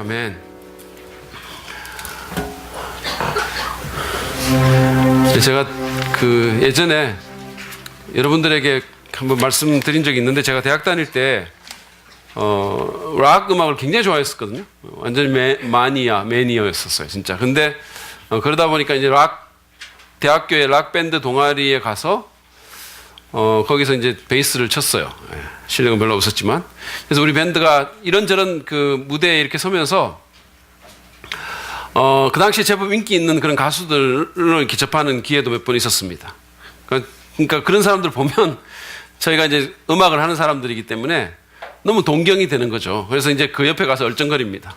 아멘. 제가 예전에 여러분들에게 한번 말씀드린 적이 있는데, 제가 대학 다닐 때 락 음악을 굉장히 좋아했었거든요. 완전히 매니아였었어요, 진짜. 근데 그러다 보니까 이제 대학교의 락 밴드 동아리에 가서 거기서 이제 베이스를 쳤어요. 실력은 별로 없었지만. 그래서 우리 밴드가 이런저런 무대에 이렇게 서면서 그 당시에 제법 인기 있는 그런 가수들로 이렇게 접하는 기회도 몇 번 있었습니다. 그러니까 그런 사람들 보면 저희가 이제 음악을 하는 사람들이기 때문에 너무 동경이 되는 거죠. 그래서 이제 그 옆에 가서 얼쩡거립니다.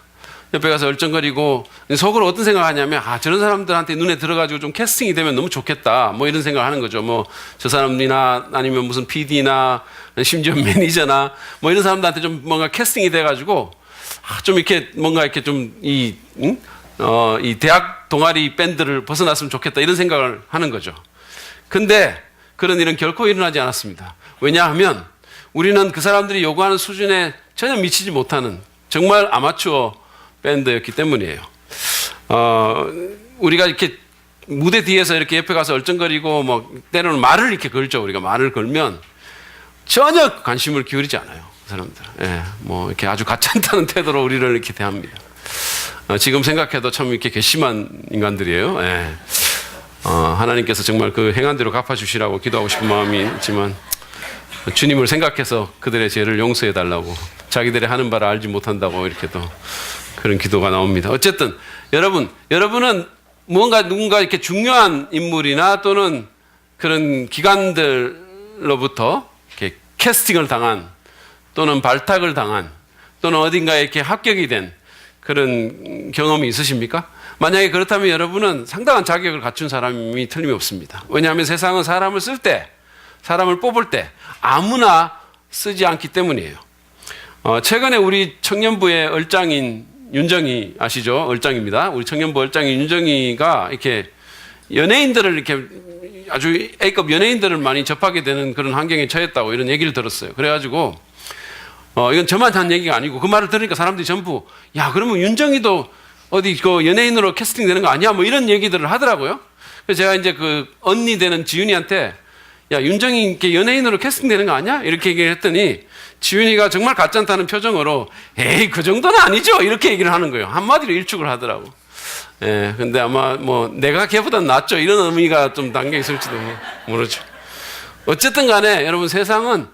옆에 가서 얼쩡거리고 속으로 어떤 생각을 하냐면, 저런 사람들한테 눈에 들어가지고 좀 캐스팅이 되면 너무 좋겠다, 뭐 이런 생각을 하는 거죠. 뭐 저 사람이나 아니면 무슨 PD나 심지어 매니저나 뭐 이런 사람들한테 좀 뭔가 캐스팅이 돼가지고 좀 이렇게 뭔가 이렇게 좀 이 대학 동아리 밴드를 벗어났으면 좋겠다, 이런 생각을 하는 거죠. 근데 그런 일은 결코 일어나지 않았습니다. 왜냐하면 우리는 그 사람들이 요구하는 수준에 전혀 미치지 못하는 정말 아마추어 밴드였기 때문이에요. 우리가 이렇게 무대 뒤에서 이렇게 옆에 가서 얼쩡거리고 뭐 때로는 말을 이렇게 걸죠. 우리가 말을 걸면 전혀 관심을 기울이지 않아요, 그 사람들. 뭐 이렇게 아주 가짠다는 태도로 우리를 이렇게 대합니다. 지금 생각해도 참 이렇게 괘씸한 인간들이에요. 하나님께서 정말 그 행한 대로 갚아주시라고 기도하고 싶은 마음이 있지만, 주님을 생각해서 그들의 죄를 용서해 달라고, 자기들이 하는 바를 알지 못한다고 이렇게 또 그런 기도가 나옵니다. 어쨌든 여러분은 누군가 이렇게 중요한 인물이나 또는 그런 기관들로부터 이렇게 캐스팅을 당한, 또는 발탁을 당한, 또는 어딘가에 이렇게 합격이 된 그런 경험이 있으십니까? 만약에 그렇다면 여러분은 상당한 자격을 갖춘 사람이 틀림없습니다. 왜냐하면 세상은 사람을 쓸 때, 사람을 뽑을 때 아무나 쓰지 않기 때문이에요. 최근에 우리 청년부의 얼짱인 윤정이 아시죠? 얼짱입니다. 우리 청년부 얼짱인 윤정이가 이렇게 연예인들을 이렇게 아주 A급 연예인들을 많이 접하게 되는 그런 환경에 처했다고 이런 얘기를 들었어요. 그래가지고 이건 저만 한 얘기가 아니고, 그 말을 들으니까 사람들이 전부 그러면 윤정이도 어디 그 연예인으로 캐스팅 되는 거 아니야? 뭐 이런 얘기들을 하더라고요. 그래서 제가 이제 그 언니 되는 지윤이한테 윤정이 이렇게 연예인으로 캐스팅 되는 거 아니야? 이렇게 얘기를 했더니 지윤이가 정말 가짠다는 표정으로 에이, 그 정도는 아니죠, 이렇게 얘기를 하는 거예요. 한마디로 일축을 하더라고. 근데 아마 뭐 내가 걔보다 낫죠, 이런 의미가 좀 담겨 있을지도 모르죠. 어쨌든 간에 여러분, 세상은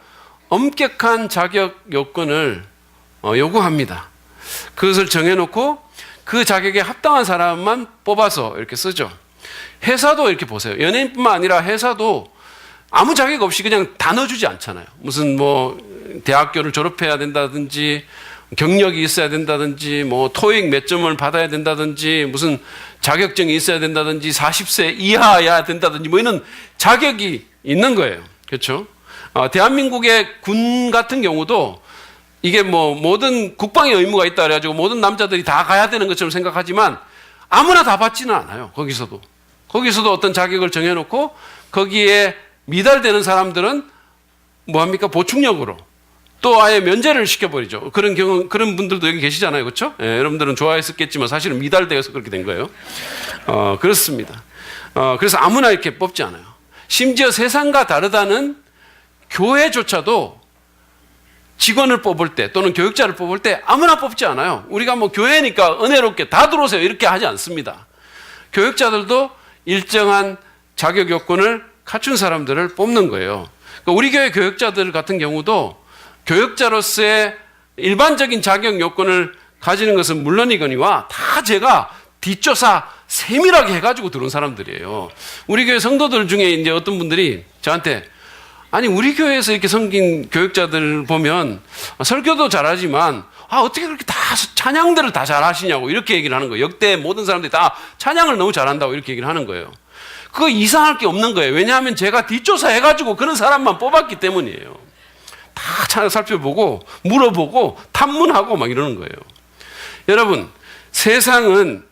엄격한 자격 요건을 요구합니다. 그것을 정해놓고 그 자격에 합당한 사람만 뽑아서 이렇게 쓰죠. 회사도 이렇게 보세요. 연예인뿐만 아니라 회사도 아무 자격 없이 그냥 다 넣어주지 않잖아요. 무슨 뭐 대학교를 졸업해야 된다든지, 경력이 있어야 된다든지, 뭐 토익 몇 점을 받아야 된다든지, 무슨 자격증이 있어야 된다든지, 40세 이하여야 된다든지, 뭐 이런 자격이 있는 거예요. 그렇죠? 대한민국의 군 같은 경우도 이게 뭐 모든 국방의 의무가 있다 그래가지고 모든 남자들이 다 가야 되는 것처럼 생각하지만 아무나 다 받지는 않아요. 거기서도 어떤 자격을 정해놓고 거기에 미달되는 사람들은 뭐합니까? 보충력으로 또 아예 면제를 시켜버리죠. 그런 분들도 여기 계시잖아요. 그렇죠? 여러분들은 좋아했었겠지만 사실은 미달되어서 그렇게 된 거예요. 그렇습니다. 그래서 아무나 이렇게 뽑지 않아요. 심지어 세상과 다르다는 교회조차도 직원을 뽑을 때 또는 교육자를 뽑을 때 아무나 뽑지 않아요. 우리가 뭐 교회니까 은혜롭게 다 들어오세요, 이렇게 하지 않습니다. 교육자들도 일정한 자격 요건을 갖춘 사람들을 뽑는 거예요. 그러니까 우리 교회 교육자들 같은 경우도 교육자로서의 일반적인 자격 요건을 가지는 것은 물론이거니와 다 제가 뒷조사 세밀하게 해가지고 들어온 사람들이에요. 우리 교회 성도들 중에 이제 어떤 분들이 저한테 아니, 우리 교회에서 이렇게 섬긴 교육자들 보면 설교도 잘하지만 어떻게 그렇게 다 찬양들을 다 잘하시냐고 이렇게 얘기를 하는 거예요. 역대 모든 사람들이 다 찬양을 너무 잘한다고 이렇게 얘기를 하는 거예요. 그거 이상할 게 없는 거예요. 왜냐하면 제가 뒷조사해가지고 그런 사람만 뽑았기 때문이에요. 다 살펴보고 물어보고 탐문하고 막 이러는 거예요. 여러분, 세상은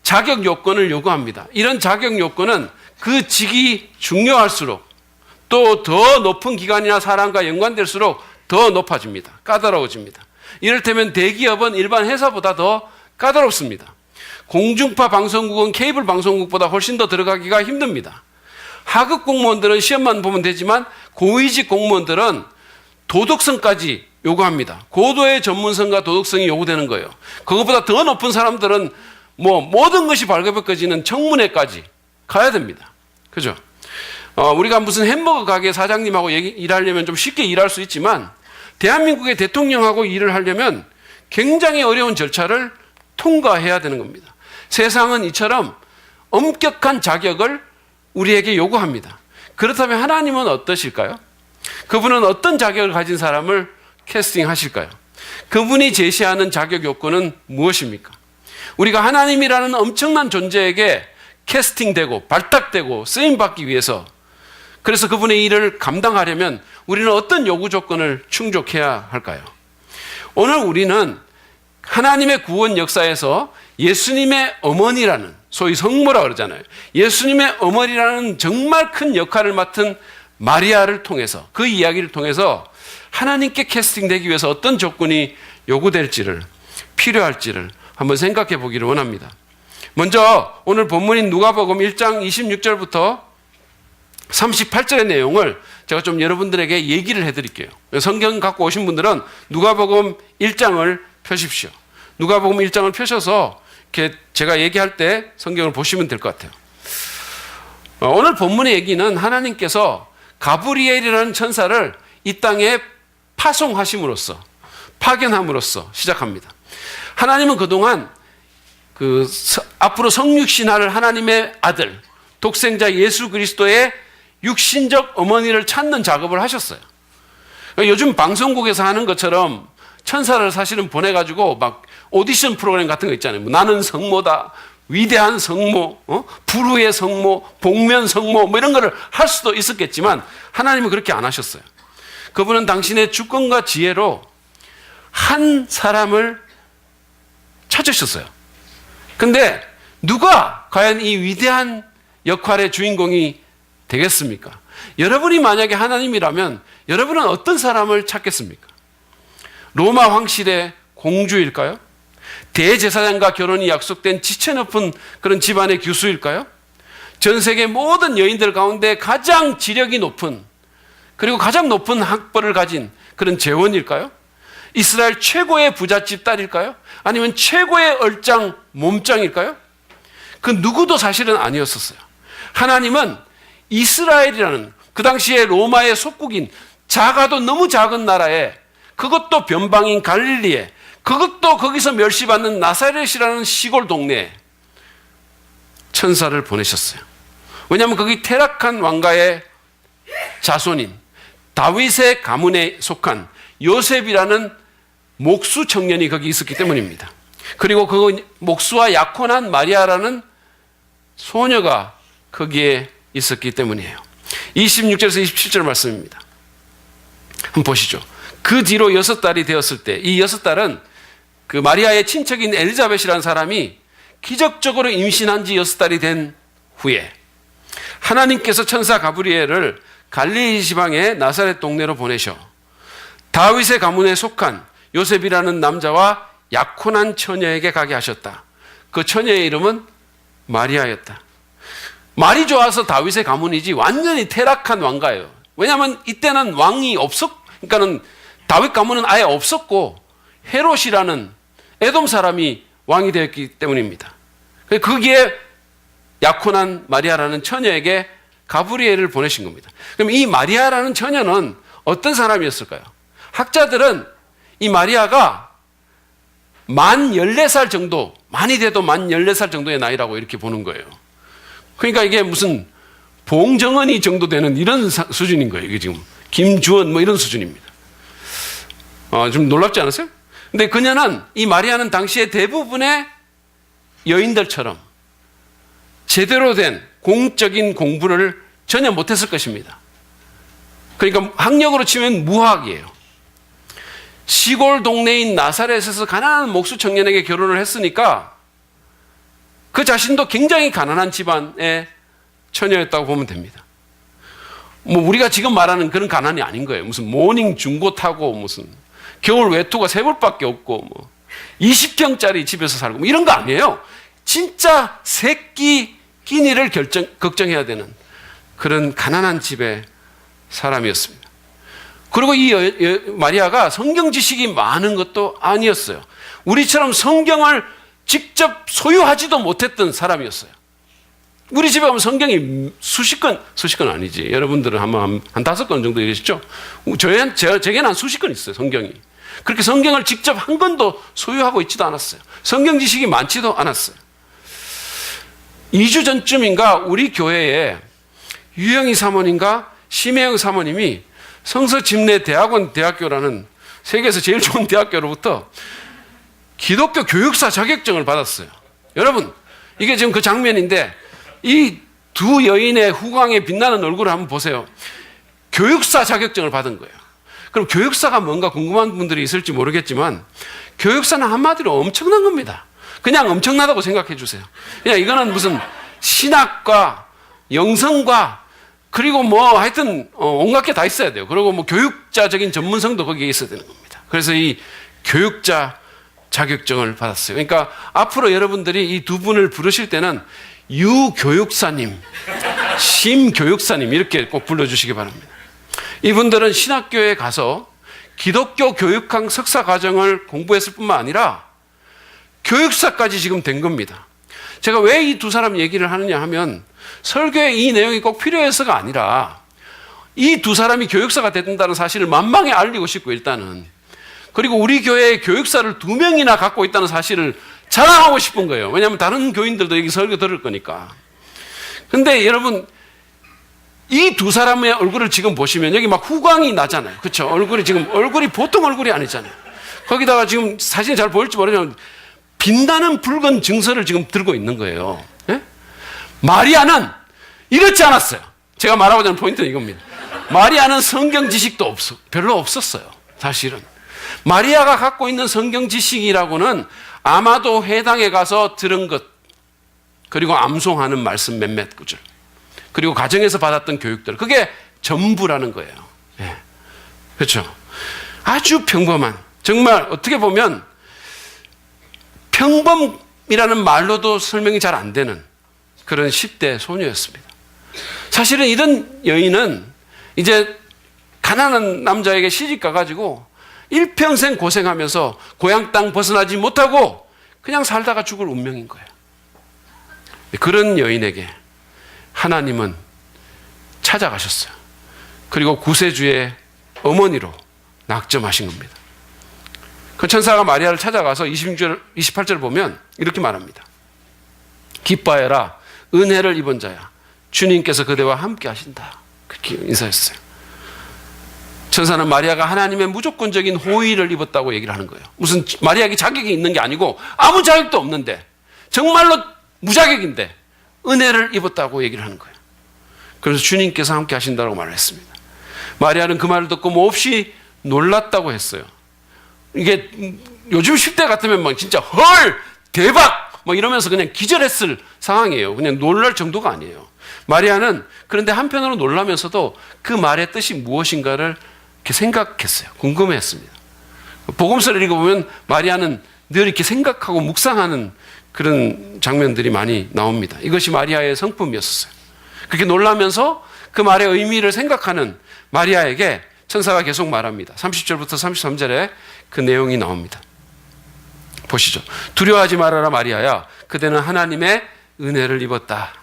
자격 요건을 요구합니다. 이런 자격 요건은 그 직이 중요할수록 또 더 높은 기관이나 사람과 연관될수록 더 높아집니다. 까다로워집니다. 이를테면 대기업은 일반 회사보다 더 까다롭습니다. 공중파 방송국은 케이블 방송국보다 훨씬 더 들어가기가 힘듭니다. 하급 공무원들은 시험만 보면 되지만 고위직 공무원들은 도덕성까지 요구합니다. 고도의 전문성과 도덕성이 요구되는 거예요. 그것보다 더 높은 사람들은 뭐 모든 것이 발급해지는 청문회까지 가야 됩니다. 그죠? 우리가 무슨 햄버거 가게 사장님하고 일하려면 좀 쉽게 일할 수 있지만 대한민국의 대통령하고 일을 하려면 굉장히 어려운 절차를 통과해야 되는 겁니다. 세상은 이처럼 엄격한 자격을 우리에게 요구합니다. 그렇다면 하나님은 어떠실까요? 그분은 어떤 자격을 가진 사람을 캐스팅하실까요? 그분이 제시하는 자격 요건은 무엇입니까? 우리가 하나님이라는 엄청난 존재에게 캐스팅되고 발탁되고 쓰임받기 위해서, 그래서 그분의 일을 감당하려면 우리는 어떤 요구 조건을 충족해야 할까요? 오늘 우리는 하나님의 구원 역사에서 예수님의 어머니라는, 소위 성모라 그러잖아요. 예수님의 어머니라는 정말 큰 역할을 맡은 마리아를 통해서, 그 이야기를 통해서 하나님께 캐스팅되기 위해서 어떤 조건이 요구될지를, 필요할지를 한번 생각해 보기를 원합니다. 먼저 오늘 본문인 누가복음 1장 26절부터 38절의 내용을 제가 좀 여러분들에게 얘기를 해드릴게요. 성경 갖고 오신 분들은 누가복음 1장을 펴십시오. 누가복음 1장을 펴셔서 이렇게 제가 얘기할 때 성경을 보시면 될 것 같아요. 오늘 본문의 얘기는 하나님께서 가브리엘이라는 천사를 이 땅에 파송하심으로써, 파견함으로써 시작합니다. 하나님은 그동안 앞으로 성육신할 하나님의 아들, 독생자 예수 그리스도의 육신적 어머니를 찾는 작업을 하셨어요. 요즘 방송국에서 하는 것처럼 천사를 사실은 보내가지고 막 오디션 프로그램 같은 거 있잖아요. 나는 성모다, 위대한 성모, 불후의 성모, 복면 성모, 뭐 이런 거를 할 수도 있었겠지만 하나님은 그렇게 안 하셨어요. 그분은 당신의 주권과 지혜로 한 사람을 찾으셨어요. 근데 누가 과연 이 위대한 역할의 주인공이 되겠습니까? 여러분이 만약에 하나님이라면 여러분은 어떤 사람을 찾겠습니까? 로마 황실의 공주일까요? 대제사장과 결혼이 약속된 지체 높은 그런 집안의 교수일까요? 전 세계 모든 여인들 가운데 가장 지력이 높은, 그리고 가장 높은 학벌을 가진 그런 재원일까요? 이스라엘 최고의 부잣집 딸일까요? 아니면 최고의 얼짱 몸짱일까요? 그 누구도 사실은 아니었었어요. 하나님은 이스라엘이라는 그 당시에 로마의 속국인, 작아도 너무 작은 나라에, 그것도 변방인 갈릴리에, 그것도 거기서 멸시받는 나사렛이라는 시골 동네에 천사를 보내셨어요. 왜냐하면 거기 태락한 왕가의 자손인 다윗의 가문에 속한 요셉이라는 목수 청년이 거기 있었기 때문입니다. 그리고 그 목수와 약혼한 마리아라는 소녀가 거기에 있었기 때문이에요. 26절에서 27절 말씀입니다. 한번 보시죠. 그 뒤로 6달이 되었을 때, 이 6달은 그 마리아의 친척인 엘리자벳이라는 사람이 기적적으로 임신한 지 6달이 된 후에 하나님께서 천사 가브리엘을 갈릴리 지방의 나사렛 동네로 보내셔 다윗의 가문에 속한 요셉이라는 남자와 약혼한 처녀에게 가게 하셨다. 그 처녀의 이름은 마리아였다. 말이 좋아서 다윗의 가문이지 완전히 퇴락한 왕가예요. 왜냐하면 이때는 왕이 그러니까는 다윗 가문은 아예 없었고 헤롯이라는 에돔 사람이 왕이 되었기 때문입니다. 거기에 약혼한 마리아라는 처녀에게 가브리엘을 보내신 겁니다. 그럼 이 마리아라는 처녀는 어떤 사람이었을까요? 학자들은 이 마리아가 만 14살 정도, 많이 돼도 만 14살 정도의 나이라고 이렇게 보는 거예요. 그러니까 이게 무슨 봉정은이 정도 되는 이런 수준인 거예요. 이게 지금 김주원 뭐 이런 수준입니다. 좀 놀랍지 않으세요? 근데 그녀는, 이 마리아는 당시에 대부분의 여인들처럼 제대로 된 공적인 공부를 전혀 못했을 것입니다. 그러니까 학력으로 치면 무학이에요. 시골 동네인 나사렛에서 가난한 목수 청년에게 결혼을 했으니까 그 자신도 굉장히 가난한 집안의 처녀였다고 보면 됩니다. 뭐 우리가 지금 말하는 그런 가난이 아닌 거예요. 무슨 모닝 중고 타고 무슨 겨울 외투가 3벌밖에 없고 뭐 20평짜리 집에서 살고 뭐 이런 거 아니에요. 진짜 새끼 끼니를 걱정해야 되는 그런 가난한 집의 사람이었습니다. 그리고 이 마리아가 성경 지식이 많은 것도 아니었어요. 우리처럼 성경을 직접 소유하지도 못했던 사람이었어요. 우리 집에 가면 성경이 수십 권 아니지. 여러분들은 한 5권 정도 계시죠? 제게는 한 수십 권 있어요, 성경이. 그렇게 성경을 직접 한 권도 소유하고 있지도 않았어요. 성경 지식이 많지도 않았어요. 2주 전쯤인가 우리 교회에 유영희 사모님과 심혜영 사모님이 성서 집내 대학원 대학교라는 세계에서 제일 좋은 대학교로부터 기독교 교육사 자격증을 받았어요. 여러분, 이게 지금 그 장면인데 이 두 여인의 후광에 빛나는 얼굴을 한번 보세요. 교육사 자격증을 받은 거예요. 그럼 교육사가 뭔가 궁금한 분들이 있을지 모르겠지만 교육사는 한마디로 엄청난 겁니다. 그냥 엄청나다고 생각해 주세요. 그냥 이거는 무슨 신학과 영성과 그리고 뭐 하여튼 온갖 게 다 있어야 돼요. 그리고 뭐 교육자적인 전문성도 거기에 있어야 되는 겁니다. 그래서 이 교육자 자격증을 받았어요. 그러니까 앞으로 여러분들이 이 두 분을 부르실 때는 유교육사님, 심교육사님 이렇게 꼭 불러주시기 바랍니다. 이분들은 신학교에 가서 기독교 교육학 석사 과정을 공부했을 뿐만 아니라 교육사까지 지금 된 겁니다. 제가 왜 이 두 사람 얘기를 하느냐 하면 설교에 이 내용이 꼭 필요해서가 아니라 이 두 사람이 교육사가 된다는 사실을 만방에 알리고 싶고 일단은 그리고 우리 교회에 교육사를 2명이나 갖고 있다는 사실을 자랑하고 싶은 거예요. 왜냐하면 다른 교인들도 여기 설교 들을 거니까. 근데 여러분 이 두 사람의 얼굴을 지금 보시면 여기 막 후광이 나잖아요. 그렇죠? 얼굴이 보통 얼굴이 아니잖아요. 거기다가 지금 사진 잘 보일지 모르지만 빛나는 붉은 증서를 지금 들고 있는 거예요. 예? 마리아는 이렇지 않았어요. 제가 말하고자 하는 포인트는 이겁니다. 마리아는 성경 지식도 별로 없었어요. 사실은. 마리아가 갖고 있는 성경 지식이라고는 아마도 회당에 가서 들은 것, 그리고 암송하는 말씀 몇몇 구절, 그리고 가정에서 받았던 교육들, 그게 전부라는 거예요. 예. 그렇죠? 아주 평범한, 정말 어떻게 보면 평범이라는 말로도 설명이 잘 안 되는 그런 10대 소녀였습니다. 사실은 이런 여인은 이제 가난한 남자에게 시집 가가지고 일평생 고생하면서 고향 땅 벗어나지 못하고 그냥 살다가 죽을 운명인 거예요. 그런 여인에게 하나님은 찾아가셨어요. 그리고 구세주의 어머니로 낙점하신 겁니다. 그 천사가 마리아를 찾아가서 28절 보면 이렇게 말합니다. 기뻐해라, 은혜를 입은 자야. 주님께서 그대와 함께 하신다. 그렇게 인사했어요. 천사는 마리아가 하나님의 무조건적인 호의를 입었다고 얘기를 하는 거예요. 무슨 마리아에게 자격이 있는 게 아니고 아무 자격도 없는데 정말로 무자격인데 은혜를 입었다고 얘기를 하는 거예요. 그래서 주님께서 함께 하신다고 말을 했습니다. 마리아는 그 말을 듣고 몹시 놀랐다고 했어요. 이게 요즘 10대 같으면 막 진짜 헐 대박 뭐 이러면서 그냥 기절했을 상황이에요. 그냥 놀랄 정도가 아니에요. 마리아는 그런데 한편으로 놀라면서도 그 말의 뜻이 무엇인가를 이렇게 생각했어요. 궁금해했습니다. 복음서를 읽어보면 마리아는 늘 이렇게 생각하고 묵상하는 그런 장면들이 많이 나옵니다. 이것이 마리아의 성품이었어요. 그렇게 놀라면서 그 말의 의미를 생각하는 마리아에게 천사가 계속 말합니다. 30절부터 33절에 그 내용이 나옵니다. 보시죠. 두려워하지 말아라 마리아야. 그대는 하나님의 은혜를 입었다.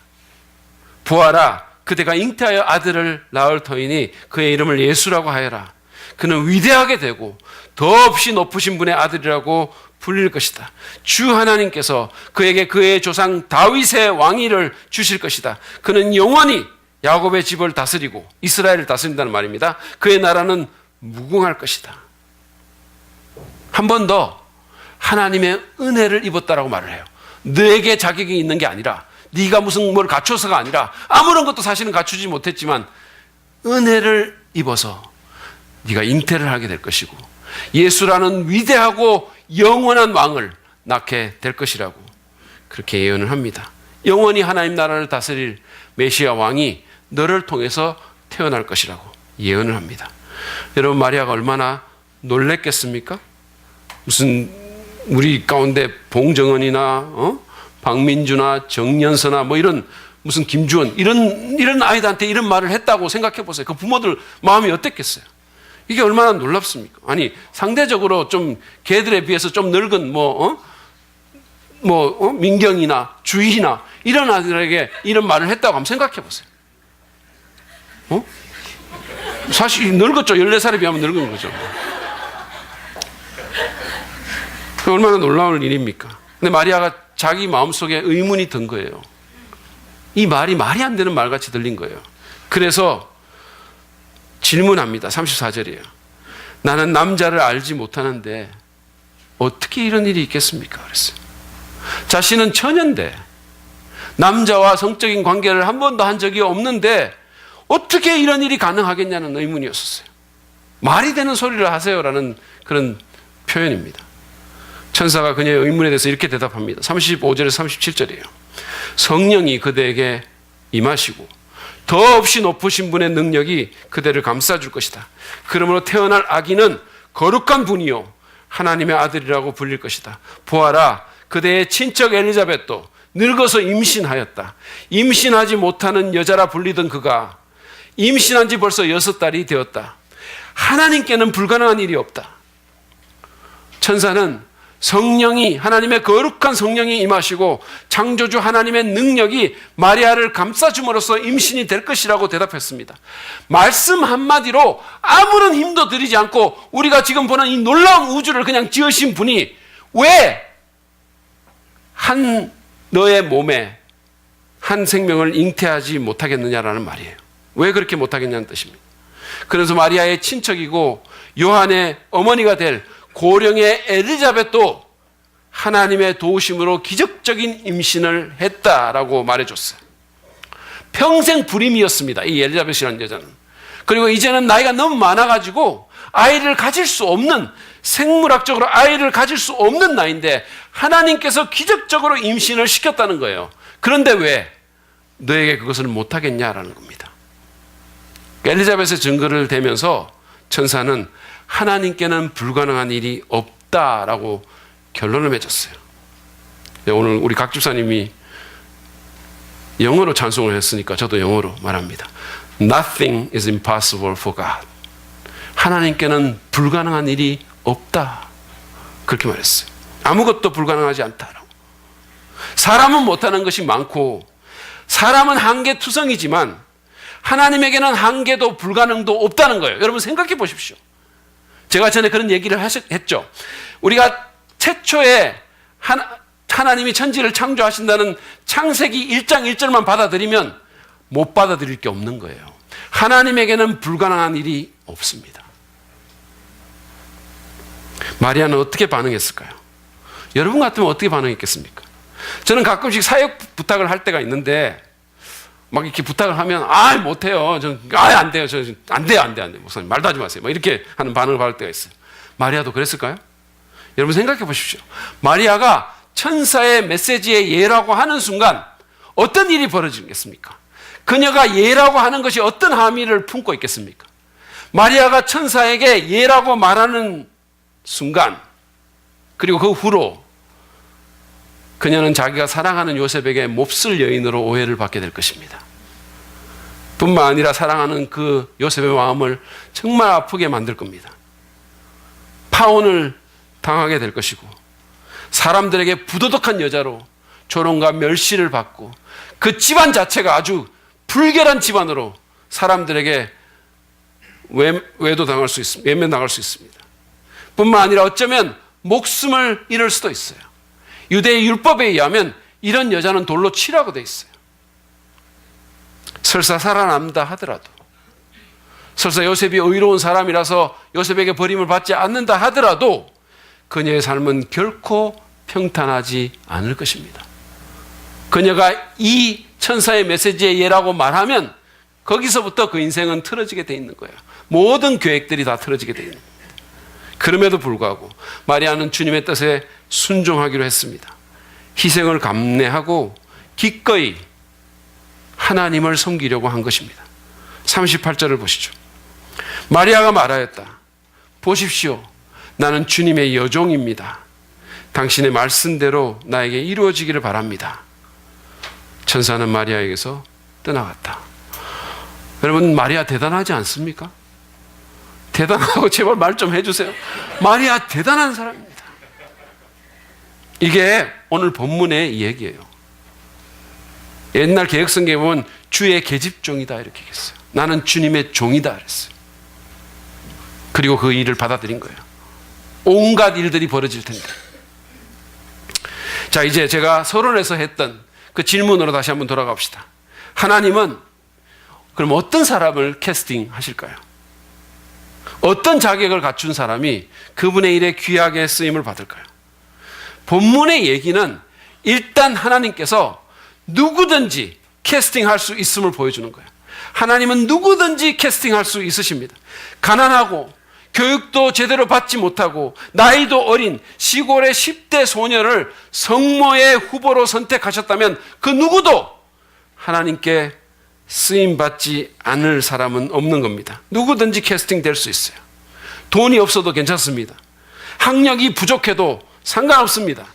보아라. 그대가 잉태하여 아들을 낳을 터이니 그의 이름을 예수라고 하여라. 그는 위대하게 되고 더없이 높으신 분의 아들이라고 불릴 것이다. 주 하나님께서 그에게 그의 조상 다윗의 왕위를 주실 것이다. 그는 영원히 야곱의 집을 다스리고 이스라엘을 다스린다는 말입니다. 그의 나라는 무궁할 것이다. 한 번 더 하나님의 은혜를 입었다라고 말을 해요. 너에게 자격이 있는 게 아니라 네가 무슨 뭘 갖춰서가 아니라 아무런 것도 사실은 갖추지 못했지만 은혜를 입어서 네가 잉태를 하게 될 것이고 예수라는 위대하고 영원한 왕을 낳게 될 것이라고 그렇게 예언을 합니다. 영원히 하나님 나라를 다스릴 메시아 왕이 너를 통해서 태어날 것이라고 예언을 합니다. 여러분 마리아가 얼마나 놀랬겠습니까? 무슨 우리 가운데 봉정은이나 박민주나 정연서나 뭐 이런 무슨 김주원 이런 아이들한테 이런 말을 했다고 생각해 보세요. 그 부모들 마음이 어땠겠어요? 이게 얼마나 놀랍습니까? 아니 상대적으로 좀 걔들에 비해서 좀 늙은 민경이나 주희나 이런 아들에게 이런 말을 했다고 한번 생각해 보세요. 사실 늙었죠. 14살에 비하면 늙은 거죠. 얼마나 놀라운 일입니까? 근데 마리아가 자기 마음속에 의문이 든 거예요. 이 말이 말이 안 되는 말같이 들린 거예요. 그래서 질문합니다. 34절이에요. 나는 남자를 알지 못하는데 어떻게 이런 일이 있겠습니까? 그랬어요. 자신은 처녀인데 남자와 성적인 관계를 한 번도 한 적이 없는데 어떻게 이런 일이 가능하겠냐는 의문이었었어요. 말이 되는 소리를 하세요라는 그런 표현입니다. 천사가 그녀의 의문에 대해서 이렇게 대답합니다. 35절에서 37절이에요. 성령이 그대에게 임하시고 더없이 높으신 분의 능력이 그대를 감싸줄 것이다. 그러므로 태어날 아기는 거룩한 분이요 하나님의 아들이라고 불릴 것이다. 보아라, 그대의 친척 엘리자벳도 늙어서 임신하였다. 임신하지 못하는 여자라 불리던 그가 임신한 지 벌써 6달이 되었다. 하나님께는 불가능한 일이 없다. 천사는 성령이, 하나님의 거룩한 성령이 임하시고 창조주 하나님의 능력이 마리아를 감싸줌으로써 임신이 될 것이라고 대답했습니다. 말씀 한마디로 아무런 힘도 들이지 않고 우리가 지금 보는 이 놀라운 우주를 그냥 지으신 분이 왜 너의 몸에 한 생명을 잉태하지 못하겠느냐라는 말이에요. 왜 그렇게 못하겠냐는 뜻입니다. 그래서 마리아의 친척이고 요한의 어머니가 될 고령의 엘리자벳도 하나님의 도우심으로 기적적인 임신을 했다라고 말해줬어요. 평생 불임이었습니다. 이 엘리자벳이라는 여자는. 그리고 이제는 나이가 너무 많아가지고 아이를 가질 수 없는, 생물학적으로 아이를 가질 수 없는 나이인데 하나님께서 기적적으로 임신을 시켰다는 거예요. 그런데 왜 너에게 그것을 못하겠냐라는 겁니다. 엘리자벳의 증거를 대면서 천사는 하나님께는 불가능한 일이 없다라고 결론을 맺었어요. 오늘 우리 각 집사님이 영어로 찬송을 했으니까 저도 영어로 말합니다. Nothing is impossible for God. 하나님께는 불가능한 일이 없다. 그렇게 말했어요. 아무것도 불가능하지 않다라고. 사람은 못하는 것이 많고 사람은 한계투성이지만 하나님에게는 한계도 불가능도 없다는 거예요. 여러분 생각해 보십시오. 제가 전에 그런 얘기를 했죠. 우리가 최초에 하나님이 천지를 창조하신다는 창세기 1장 1절만 받아들이면 못 받아들일 게 없는 거예요. 하나님에게는 불가능한 일이 없습니다. 마리아는 어떻게 반응했을까요? 여러분 같으면 어떻게 반응했겠습니까? 저는 가끔씩 사역 부탁을 할 때가 있는데 막 이렇게 부탁을 하면 못해요. 안 돼요. 안 돼요. 목사님 말도 하지 마세요. 막 이렇게 하는 반응을 받을 때가 있어요. 마리아도 그랬을까요? 여러분 생각해 보십시오. 마리아가 천사의 메시지에 예라고 하는 순간 어떤 일이 벌어지겠습니까? 그녀가 예라고 하는 것이 어떤 함의를 품고 있겠습니까? 마리아가 천사에게 예라고 말하는 순간, 그리고 그 후로 그녀는 자기가 사랑하는 요셉에게 몹쓸 여인으로 오해를 받게 될 것입니다. 뿐만 아니라 사랑하는 그 요셉의 마음을 정말 아프게 만들 겁니다. 파혼을 당하게 될 것이고 사람들에게 부도덕한 여자로 조롱과 멸시를 받고 그 집안 자체가 아주 불결한 집안으로 사람들에게 외면당할 수 있습니다. 뿐만 아니라 어쩌면 목숨을 잃을 수도 있어요. 유대의 율법에 의하면 이런 여자는 돌로 치라고 돼 있어요. 설사 살아남다 하더라도, 설사 요셉이 의로운 사람이라서 요셉에게 버림을 받지 않는다 하더라도 그녀의 삶은 결코 평탄하지 않을 것입니다. 그녀가 이 천사의 메시지의 예라고 말하면 거기서부터 그 인생은 틀어지게 돼 있는 거예요. 모든 계획들이 다 틀어지게 돼 있는 겁니다. 그럼에도 불구하고 마리아는 주님의 뜻에 순종하기로 했습니다. 희생을 감내하고 기꺼이 하나님을 섬기려고 한 것입니다. 38절을 보시죠. 마리아가 말하였다. 보십시오. 나는 주님의 여종입니다. 당신의 말씀대로 나에게 이루어지기를 바랍니다. 천사는 마리아에게서 떠나갔다. 여러분, 마리아 대단하지 않습니까? 대단하고 제발 말 좀 해주세요. 마리아 대단한 사람입니다. 이게 오늘 본문의 얘기예요. 옛날 개혁성경에 보면 주의 계집종이다 이렇게 했어요. 나는 주님의 종이다 그랬어요. 그리고 그 일을 받아들인 거예요. 온갖 일들이 벌어질 텐데. 자, 이제 제가 서론에서 했던 그 질문으로 다시 한번 돌아갑시다. 하나님은 그럼 어떤 사람을 캐스팅하실까요? 어떤 자격을 갖춘 사람이 그분의 일에 귀하게 쓰임을 받을까요? 본문의 얘기는 일단 하나님께서 누구든지 캐스팅할 수 있음을 보여주는 거예요. 하나님은 누구든지 캐스팅할 수 있으십니다. 가난하고 교육도 제대로 받지 못하고 나이도 어린 시골의 10대 소녀를 성모의 후보로 선택하셨다면 그 누구도 하나님께 쓰임받지 않을 사람은 없는 겁니다. 누구든지 캐스팅될 수 있어요. 돈이 없어도 괜찮습니다. 학력이 부족해도 상관없습니다.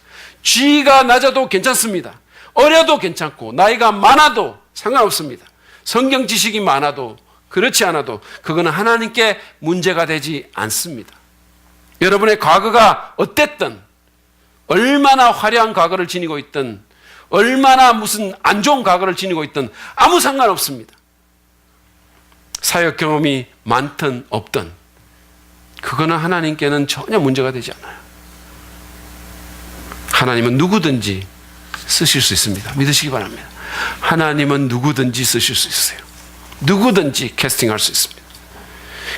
지위가 낮아도 괜찮습니다. 어려도 괜찮고 나이가 많아도 상관없습니다. 성경 지식이 많아도 그렇지 않아도 그거는 하나님께 문제가 되지 않습니다. 여러분의 과거가 어땠든 얼마나 화려한 과거를 지니고 있든 얼마나 무슨 안 좋은 과거를 지니고 있든 아무 상관없습니다. 사역 경험이 많든 없든 그거는 하나님께는 전혀 문제가 되지 않아요. 하나님은 누구든지 쓰실 수 있습니다. 믿으시기 바랍니다. 하나님은 누구든지 쓰실 수 있어요. 누구든지 캐스팅할 수 있습니다.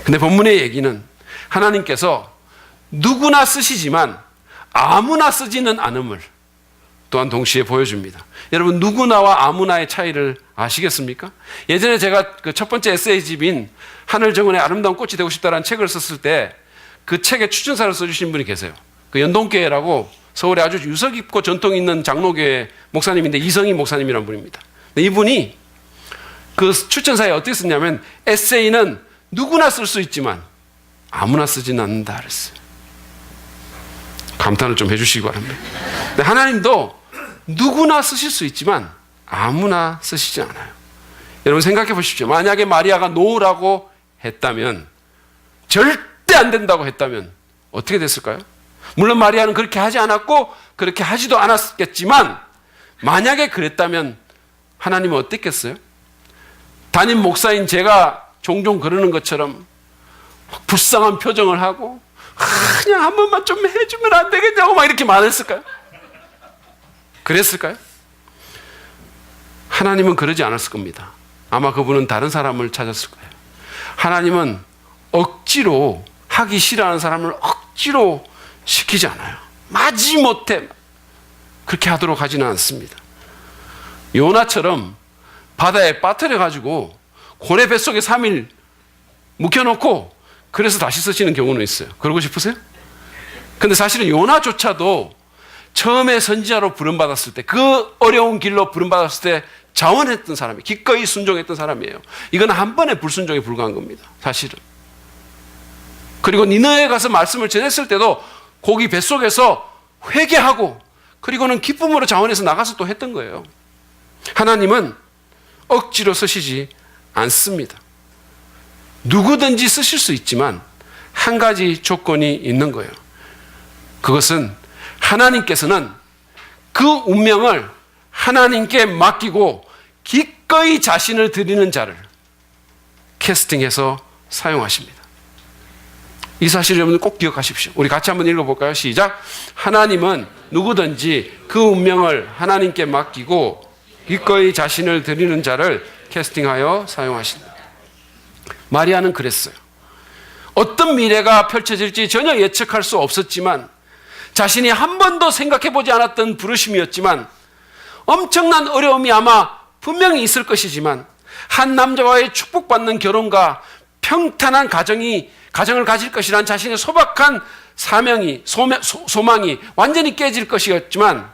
근데 본문의 얘기는 하나님께서 누구나 쓰시지만 아무나 쓰지는 않음을 또한 동시에 보여줍니다. 여러분, 누구나와 아무나의 차이를 아시겠습니까? 예전에 제가 그 첫 번째 에세이집인 하늘정원의 아름다운 꽃이 되고 싶다라는 책을 썼을 때 그 책의 추천사를 써주신 분이 계세요. 그 연동교회라고 서울에 아주 유서 깊고 전통 있는 장로교회 목사님인데 이성희 목사님이라는 분입니다. 이분이 그 추천사에 어떻게 썼냐면 에세이는 누구나 쓸 수 있지만 아무나 쓰지는 않는다 그랬어요. 감탄을 좀 해주시기 바랍니다. 근데 하나님도 누구나 쓰실 수 있지만 아무나 쓰시지 않아요. 여러분 생각해 보십시오. 만약에 마리아가 놓으라고 했다면, 절대 안 된다고 했다면 어떻게 됐을까요? 물론 마리아는 그렇게 하지 않았고 그렇게 하지도 않았겠지만 만약에 그랬다면 하나님은 어땠겠어요? 담임 목사인 제가 종종 그러는 것처럼 불쌍한 표정을 하고 그냥 한 번만 좀 해주면 안 되겠냐고 막 이렇게 말했을까요? 그랬을까요? 하나님은 그러지 않았을 겁니다. 아마 그분은 다른 사람을 찾았을 거예요. 하나님은 억지로 하기 싫어하는 사람을 억지로 시키지 않아요. 마지못해 그렇게 하도록 하지는 않습니다. 요나처럼 바다에 빠뜨려가지고 고래 뱃속에 3일 묵혀놓고 그래서 다시 쓰시는 경우는 있어요. 그러고 싶으세요? 근데 사실은 요나조차도 처음에 선지자로 부름받았을 때, 그 어려운 길로 부름받았을 때 자원했던 사람이, 기꺼이 순종했던 사람이에요. 이건 한 번의 불순종에 불과한 겁니다. 사실은. 그리고 니느웨에 가서 말씀을 전했을 때도 고기 뱃속에서 회개하고 그리고는 기쁨으로 자원해서 나가서 또 했던 거예요. 하나님은 억지로 쓰시지 않습니다. 누구든지 쓰실 수 있지만 한 가지 조건이 있는 거예요. 그것은 하나님께서는 그 운명을 하나님께 맡기고 기꺼이 자신을 드리는 자를 캐스팅해서 사용하십니다. 이 사실 여러분 꼭 기억하십시오. 우리 같이 한번 읽어볼까요? 시작. 하나님은 누구든지 그 운명을 하나님께 맡기고 기꺼이 자신을 드리는 자를 캐스팅하여 사용하신다. 마리아는 그랬어요. 어떤 미래가 펼쳐질지 전혀 예측할 수 없었지만, 자신이 한 번도 생각해보지 않았던 부르심이었지만, 엄청난 어려움이 아마 분명히 있을 것이지만, 한 남자와의 축복받는 결혼과 평탄한 가정을 가질 것이라는 자신의 소박한 소망이 완전히 깨질 것이었지만,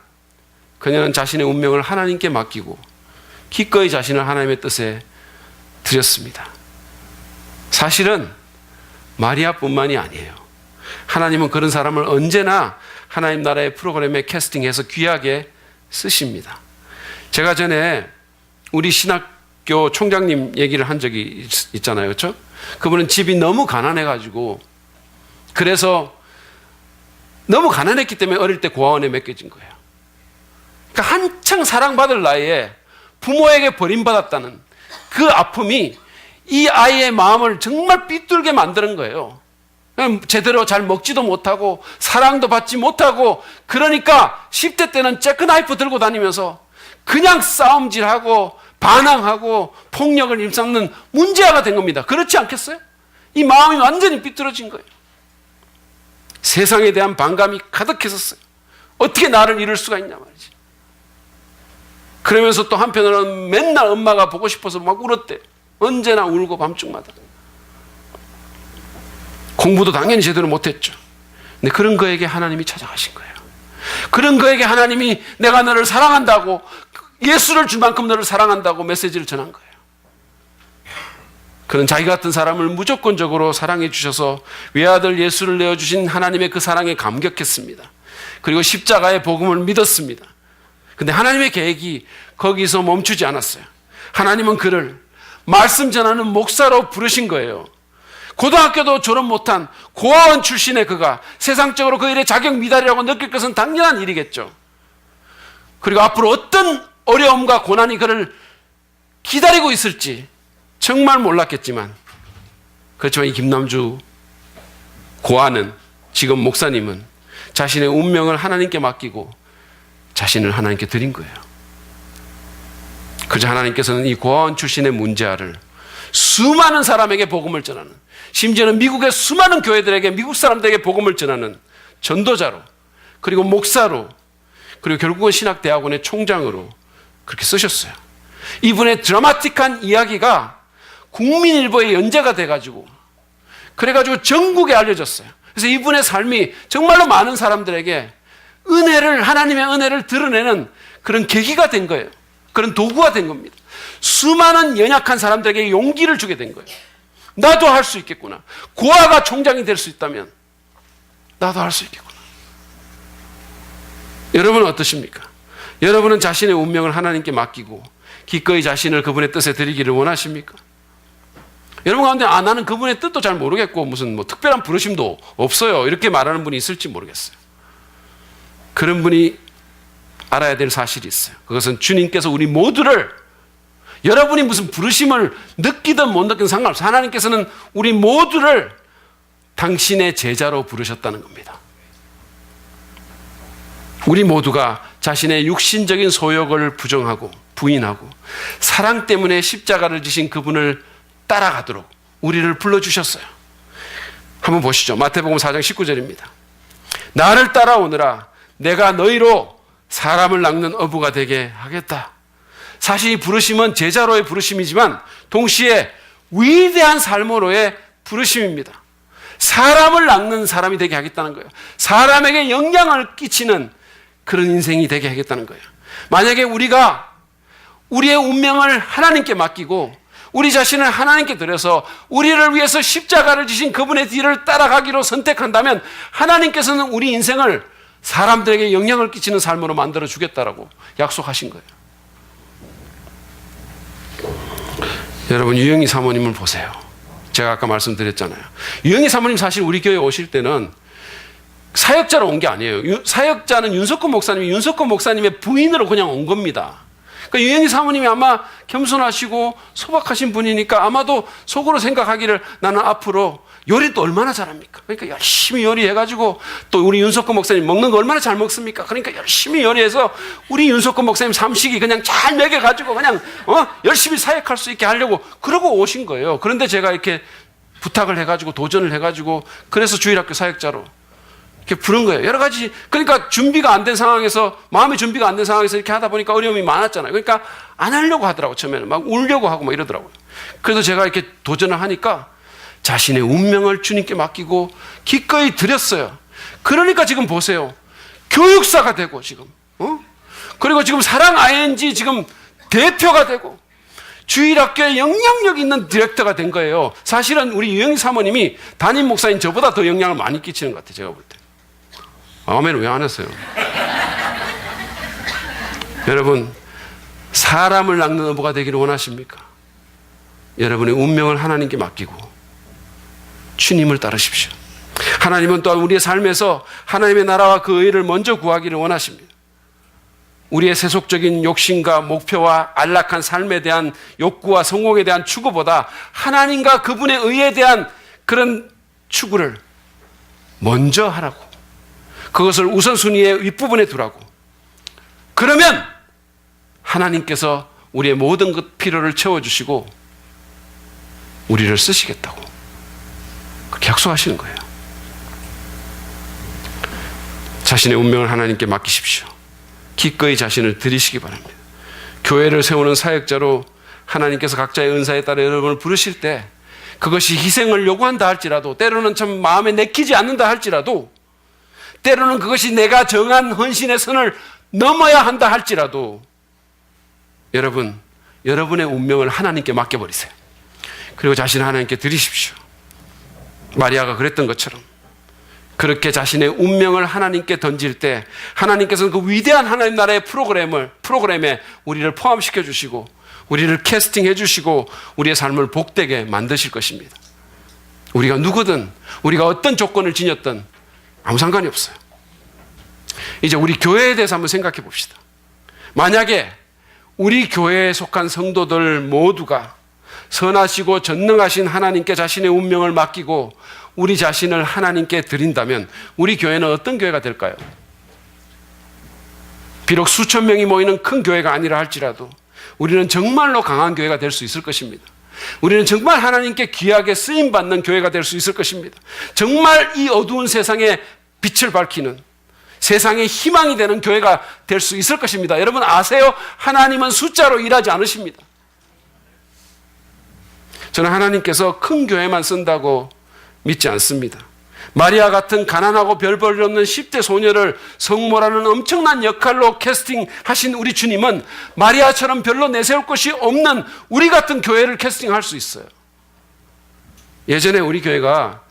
그녀는 자신의 운명을 하나님께 맡기고 기꺼이 자신을 하나님의 뜻에 드렸습니다. 사실은 마리아뿐만이 아니에요. 하나님은 그런 사람을 언제나 하나님 나라의 프로그램에 캐스팅해서 귀하게 쓰십니다. 제가 전에 우리 신학교 총장님 얘기를 한 적이 있잖아요. 그렇죠? 그분은 집이 너무 가난해가지고 그래서 너무 가난했기 때문에 어릴 때 고아원에 맡겨진 거예요. 그러니까 한창 사랑받을 나이에 부모에게 버림받았다는 그 아픔이 이 아이의 마음을 정말 삐뚤게 만드는 거예요. 제대로 잘 먹지도 못하고 사랑도 받지 못하고 그러니까 10대 때는 재크나이프 들고 다니면서 그냥 싸움질하고 반항하고 폭력을 일삼는 문제아가 된 겁니다. 그렇지 않겠어요? 이 마음이 완전히 삐뚤어진 거예요. 세상에 대한 반감이 가득했었어요. 어떻게 나를 잃을 수가 있냐 말이지. 그러면서 또 한편으로는 맨날 엄마가 보고 싶어서 막 울었대. 언제나 울고 밤중마다. 공부도 당연히 제대로 못했죠. 근데 그런 거에게 하나님이 찾아가신 거예요. 그런 거에게 하나님이 내가 너를 사랑한다고 예수를 줄 만큼 너를 사랑한다고 메시지를 전한 거예요. 그는 자기 같은 사람을 무조건적으로 사랑해 주셔서 외아들 예수를 내어주신 하나님의 그 사랑에 감격했습니다. 그리고 십자가의 복음을 믿었습니다. 근데 하나님의 계획이 거기서 멈추지 않았어요. 하나님은 그를 말씀 전하는 목사로 부르신 거예요. 고등학교도 졸업 못한 고아원 출신의 그가 세상적으로 그 일에 자격 미달이라고 느낄 것은 당연한 일이겠죠. 그리고 앞으로 어떤 어려움과 고난이 그를 기다리고 있을지 정말 몰랐겠지만, 그렇지만 이 김남주 고아는, 지금 목사님은 자신의 운명을 하나님께 맡기고 자신을 하나님께 드린 거예요. 그저 하나님께서는 이 고아원 출신의 문제아를 수많은 사람에게 복음을 전하는, 심지어는 미국의 수많은 교회들에게, 미국 사람들에게 복음을 전하는 전도자로, 그리고 목사로, 그리고 결국은 신학대학원의 총장으로 그렇게 쓰셨어요. 이분의 드라마틱한 이야기가 국민일보에 연재가 돼가지고, 그래가지고 전국에 알려졌어요. 그래서 이분의 삶이 정말로 많은 사람들에게 은혜를, 하나님의 은혜를 드러내는 그런 계기가 된 거예요. 그런 도구가 된 겁니다. 수많은 연약한 사람들에게 용기를 주게 된 거예요. 나도 할 수 있겠구나. 고아가 총장이 될 수 있다면 나도 할 수 있겠구나. 여러분은 어떠십니까? 여러분은 자신의 운명을 하나님께 맡기고 기꺼이 자신을 그분의 뜻에 드리기를 원하십니까? 여러분 가운데 나는 그분의 뜻도 잘 모르겠고 무슨 특별한 부르심도 없어요, 이렇게 말하는 분이 있을지 모르겠어요. 그런 분이 알아야 될 사실이 있어요. 그것은 주님께서 우리 모두를, 여러분이 무슨 부르심을 느끼든 못 느끼든 상관없어요. 하나님께서는 우리 모두를 당신의 제자로 부르셨다는 겁니다. 우리 모두가 자신의 육신적인 소욕을 부정하고 부인하고 사랑 때문에 십자가를 지신 그분을 따라가도록 우리를 불러주셨어요. 한번 보시죠. 마태복음 4장 19절입니다. 나를 따라오느라 내가 너희로 사람을 낚는 어부가 되게 하겠다. 사실 이 부르심은 제자로의 부르심이지만 동시에 위대한 삶으로의 부르심입니다. 사람을 낚는 사람이 되게 하겠다는 거예요. 사람에게 영향을 끼치는 그런 인생이 되게 하겠다는 거예요. 만약에 우리가 우리의 운명을 하나님께 맡기고 우리 자신을 하나님께 드려서 우리를 위해서 십자가를 지신 그분의 뒤를 따라가기로 선택한다면 하나님께서는 우리 인생을 사람들에게 영향을 끼치는 삶으로 만들어 주겠다라고 약속하신 거예요. 여러분, 유영희 사모님을 보세요. 제가 아까 말씀드렸잖아요. 유영희 사모님 사실 우리 교회에 오실 때는 사역자로 온 게 아니에요. 사역자는 윤석권 목사님이 윤석권 목사님의 부인으로 그냥 온 겁니다. 그러니까 유영희 사모님이 아마 겸손하시고 소박하신 분이니까 아마도 속으로 생각하기를 나는 앞으로 요리도 얼마나 잘합니까? 그러니까 열심히 요리해가지고 또 우리 윤석권 목사님 먹는 거 얼마나 잘 먹습니까? 그러니까 열심히 요리해서 우리 윤석권 목사님 삼식이 그냥 잘 먹여가지고 그냥 열심히 사역할 수 있게 하려고 그러고 오신 거예요. 그런데 제가 이렇게 부탁을 해가지고 도전을 해가지고 그래서 주일학교 사역자로 이렇게 부른 거예요. 여러 가지, 그러니까 준비가 안 된 상황에서, 마음의 준비가 안 된 상황에서 이렇게 하다 보니까 어려움이 많았잖아요. 그러니까 안 하려고 하더라고요. 처음에는 막 울려고 하고 막 이러더라고요. 그래서 제가 이렇게 도전을 하니까 자신의 운명을 주님께 맡기고 기꺼이 드렸어요. 그러니까 지금 보세요. 교육사가 되고 지금, 그리고 지금 사랑 ING 지금 대표가 되고 주일학교에 영향력 있는 디렉터가 된 거예요. 사실은 우리 유영희 사모님이 담임 목사인 저보다 더 영향을 많이 끼치는 것 같아요. 제가 볼 때. 아멘 왜 안 했어요? 여러분, 사람을 낚는 어부가 되기를 원하십니까? 여러분의 운명을 하나님께 맡기고 주님을 따르십시오. 하나님은 또한 우리의 삶에서 하나님의 나라와 그 의를 먼저 구하기를 원하십니다. 우리의 세속적인 욕심과 목표와 안락한 삶에 대한 욕구와 성공에 대한 추구보다 하나님과 그분의 의에 대한 그런 추구를 먼저 하라고, 그것을 우선순위의 윗부분에 두라고. 그러면 하나님께서 우리의 모든 것 필요를 채워주시고 우리를 쓰시겠다고 그렇게 약속하시는 거예요. 자신의 운명을 하나님께 맡기십시오. 기꺼이 자신을 드리시기 바랍니다. 교회를 세우는 사역자로 하나님께서 각자의 은사에 따라 여러분을 부르실 때 그것이 희생을 요구한다 할지라도, 때로는 참 마음에 내키지 않는다 할지라도, 때로는 그것이 내가 정한 헌신의 선을 넘어야 한다 할지라도, 여러분, 여러분의 운명을 하나님께 맡겨버리세요. 그리고 자신을 하나님께 드리십시오. 마리아가 그랬던 것처럼 그렇게 자신의 운명을 하나님께 던질 때 하나님께서는 그 위대한 하나님 나라의 프로그램에 우리를 포함시켜 주시고 우리를 캐스팅해 주시고 우리의 삶을 복되게 만드실 것입니다. 우리가 누구든, 우리가 어떤 조건을 지녔든 아무 상관이 없어요. 이제 우리 교회에 대해서 한번 생각해 봅시다. 만약에 우리 교회에 속한 성도들 모두가 선하시고 전능하신 하나님께 자신의 운명을 맡기고 우리 자신을 하나님께 드린다면 우리 교회는 어떤 교회가 될까요? 비록 수천 명이 모이는 큰 교회가 아니라 할지라도 우리는 정말로 강한 교회가 될 수 있을 것입니다. 우리는 정말 하나님께 귀하게 쓰임받는 교회가 될 수 있을 것입니다. 정말 이 어두운 세상에 빛을 밝히는, 세상의 희망이 되는 교회가 될 수 있을 것입니다. 여러분 아세요? 하나님은 숫자로 일하지 않으십니다. 저는 하나님께서 큰 교회만 쓴다고 믿지 않습니다. 마리아 같은 가난하고 별 볼 없는 10대 소녀를 성모라는 엄청난 역할로 캐스팅하신 우리 주님은 마리아처럼 별로 내세울 것이 없는 우리 같은 교회를 캐스팅할 수 있어요. 예전에 우리 교회가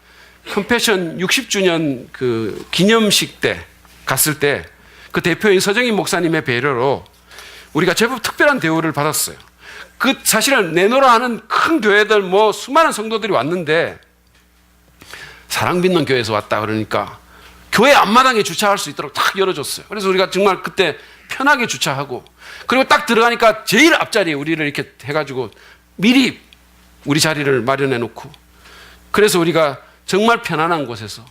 컴패션 60주년 그 기념식 때 갔을 때 그 대표인 서정인 목사님의 배려로 우리가 제법 특별한 대우를 받았어요. 그 사실은 내노라 하는 큰 교회들 뭐 수많은 성도들이 왔는데 사랑 믿는 교회에서 왔다 그러니까 교회 앞마당에 주차할 수 있도록 딱 열어줬어요. 그래서 우리가 정말 그때 편하게 주차하고, 그리고 딱 들어가니까 제일 앞자리에 우리를 이렇게 해가지고 미리 우리 자리를 마련해 놓고, 그래서 우리가 정말 편안한 곳에서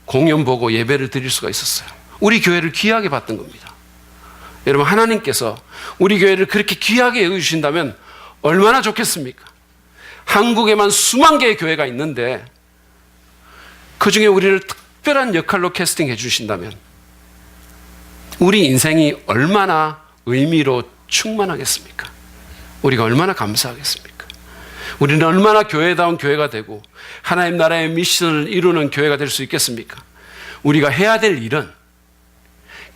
공연 보고 예배를 드릴 수가 있었어요. 우리 교회를 귀하게 봤던 겁니다. 여러분, 하나님께서 우리 교회를 그렇게 귀하게 여겨주신다면 얼마나 좋겠습니까? 한국에만 수만 개의 교회가 있는데 그 중에 우리를 특별한 역할로 캐스팅해 주신다면 우리 인생이 얼마나 의미로 충만하겠습니까? 우리가 얼마나 감사하겠습니까? 우리는 얼마나 교회다운 교회가 되고 하나님 나라의 미션을 이루는 교회가 될 수 있겠습니까? 우리가 해야 될 일은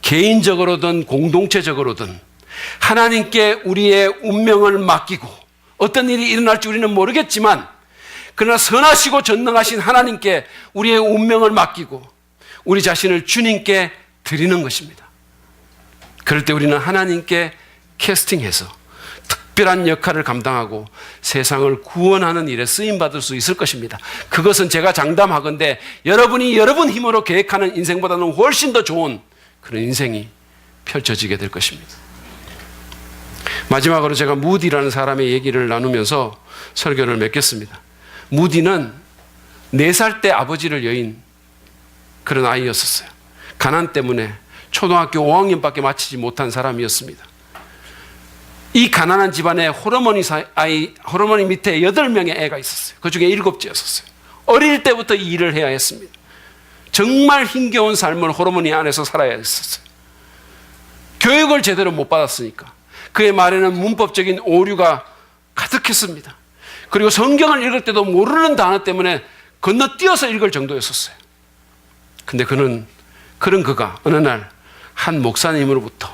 개인적으로든 공동체적으로든 하나님께 우리의 운명을 맡기고, 어떤 일이 일어날지 우리는 모르겠지만 그러나 선하시고 전능하신 하나님께 우리의 운명을 맡기고 우리 자신을 주님께 드리는 것입니다. 그럴 때 우리는 하나님께 캐스팅해서 특별한 역할을 감당하고 세상을 구원하는 일에 쓰임받을 수 있을 것입니다. 그것은 제가 장담하건대 여러분이 여러분 힘으로 계획하는 인생보다는 훨씬 더 좋은 그런 인생이 펼쳐지게 될 것입니다. 마지막으로 제가 무디라는 사람의 얘기를 나누면서 설교를 맺겠습니다. 무디는 4살 때 아버지를 여인 그런 아이였었어요. 가난 때문에 초등학교 5학년밖에 마치지 못한 사람이었습니다. 이 가난한 집안에 호르몬이 밑에 8명의 애가 있었어요. 그 중에 7째였었어요. 어릴 때부터 이 일을 해야 했습니다. 정말 힘겨운 삶을 호르몬이 안에서 살아야 했었어요. 교육을 제대로 못 받았으니까 그의 말에는 문법적인 오류가 가득했습니다. 그리고 성경을 읽을 때도 모르는 단어 때문에 건너뛰어서 읽을 정도였었어요. 근데 그는 그가 어느 날 한 목사님으로부터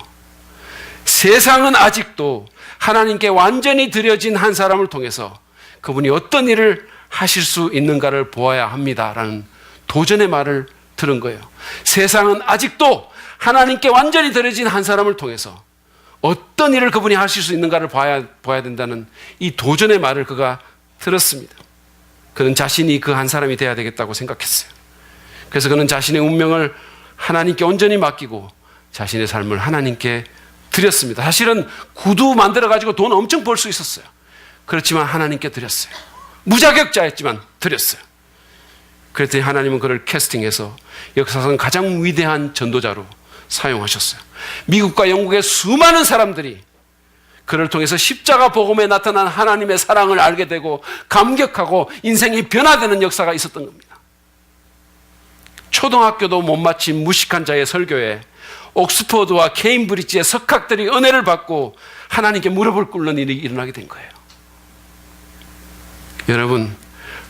세상은 아직도 하나님께 완전히 드려진 한 사람을 통해서 그분이 어떤 일을 하실 수 있는가를 보아야 합니다라는 도전의 말을 들은 거예요. 세상은 아직도 하나님께 완전히 드려진 한 사람을 통해서 어떤 일을 그분이 하실 수 있는가를 봐야 된다는 이 도전의 말을 그가 들었습니다. 그는 자신이 그 한 사람이 돼야 되겠다고 생각했어요. 그래서 그는 자신의 운명을 하나님께 온전히 맡기고 자신의 삶을 하나님께 드렸습니다. 사실은 구두 만들어가지고 돈 엄청 벌 수 있었어요. 그렇지만 하나님께 드렸어요. 무자격자였지만 드렸어요. 그랬더니 하나님은 그를 캐스팅해서 역사상 가장 위대한 전도자로 사용하셨어요. 미국과 영국의 수많은 사람들이 그를 통해서 십자가 복음에 나타난 하나님의 사랑을 알게 되고 감격하고 인생이 변화되는 역사가 있었던 겁니다. 초등학교도 못 마친 무식한 자의 설교에 옥스퍼드와 케임브리지의 석학들이 은혜를 받고 하나님께 무릎을 꿇는 일이 일어나게 된 거예요. 여러분,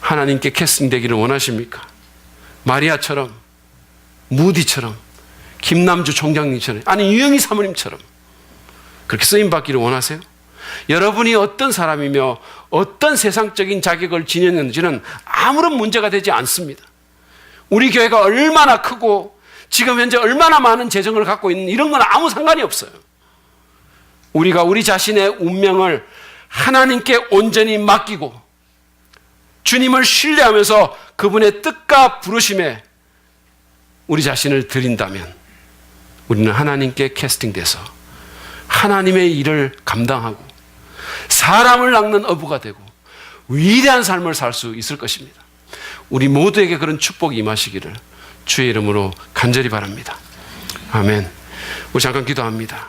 하나님께 캐스팅되기를 원하십니까? 마리아처럼, 무디처럼, 김남주 총장님처럼, 아니 유영희 사모님처럼 그렇게 쓰임받기를 원하세요? 여러분이 어떤 사람이며 어떤 세상적인 자격을 지녔는지는 아무런 문제가 되지 않습니다. 우리 교회가 얼마나 크고 지금 현재 얼마나 많은 재정을 갖고 있는 이런 건 아무 상관이 없어요. 우리가 우리 자신의 운명을 하나님께 온전히 맡기고 주님을 신뢰하면서 그분의 뜻과 부르심에 우리 자신을 드린다면 우리는 하나님께 캐스팅돼서 하나님의 일을 감당하고 사람을 낚는 어부가 되고 위대한 삶을 살 수 있을 것입니다. 우리 모두에게 그런 축복이 임하시기를 주의 이름으로 간절히 바랍니다. 아멘. 우리 잠깐 기도합니다.